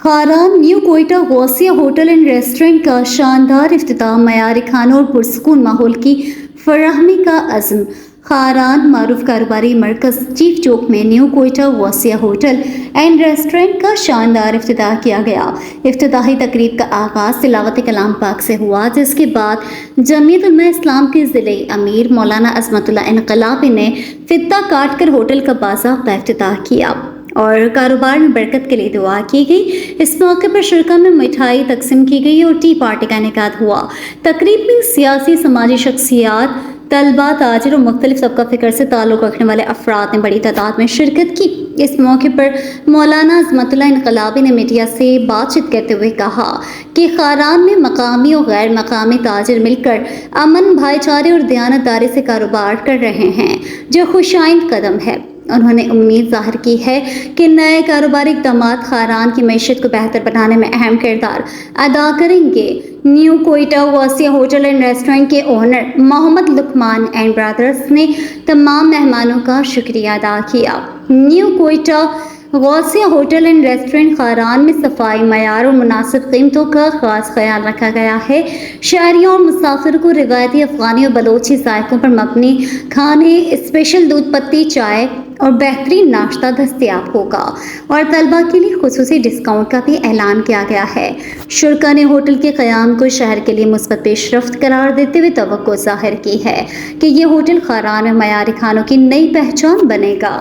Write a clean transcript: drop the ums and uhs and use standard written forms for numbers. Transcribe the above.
Kharan new Quetta Gausiya hotel and restaurant का शानदार इफ्तिताह, मयारी खानों और पुरसकून माहौल की फराहमी का अज़्म। खारान मारूफ कारोबारी मरकज़ चीफ चौक में new Quetta Gausiya hotel and restaurant का शानदार इफ्तिताह किया गया। इफ्तिताही तकरीब का आगाज़ तिलावत कलाम पाक से हुआ, जिसके बाद जमीयत उलमा इस्लाम के ज़िले अमीर मौलाना अज़मतुल्लाह इनकलाबी ने फित्ता काट कर होटल का बाज़ाब्ता इफ्तिताह किया और कारोबार में बरकत के लिए दुआ की गई। इस मौके पर शुरका में मिठाई तकसीम की गई और टी पार्टी का इनेकाद हुआ। तकरीब में सियासी समाजी शख्सियात, तलबा, ताजिर और मुख्तलिफ तबका फ़िक्र से ताल्लुक़ रखने वाले अफराद ने बड़ी तादाद में शिरकत की। इस मौके पर मौलाना अज़मतुल्लाह इनकलाबी ने मीडिया से बातचीत करते हुए कहा कि खारान में मकामी और गैर मकामी ताजिर मिलकर अमन, भाईचारे और दयानतदारी से कारोबार कर रहे हैं, जो खुशाइंद कदम है। उन्होंने उम्मीद जाहिर की है कि नए कारोबारी इक़दाम खारान की मैशत को बेहतर बनाने में अहम किरदार अदा करेंगे। New Quetta Gausiya hotel and restaurant के owner Mohammad Luqman and brothers ने तमाम मेहमानों का शुक्रिया अदा किया। New Quetta Gausiya hotel and restaurant Kharan में सफाई, मयार और मुनासिब कीमतों का खास ख्याल रखा गया है। शहरियों और मुसाफिरों को रिवायती अफगानी और बलोची जायकों पर मबनी खाने, स्पेशल दूध पत्ती चाय और बेहतरीन नाश्ता दस्तयाब होगा और तलबा के लिए खुसूसी डिस्काउंट का भी ऐलान किया गया है। शुरका ने होटल के क़याम को शहर के लिए मुस्बत पेशरफ्त करार देते हुए तवक्को जाहिर की है कि ये होटल खारान में मयारी खानों की नई पहचान बनेगा।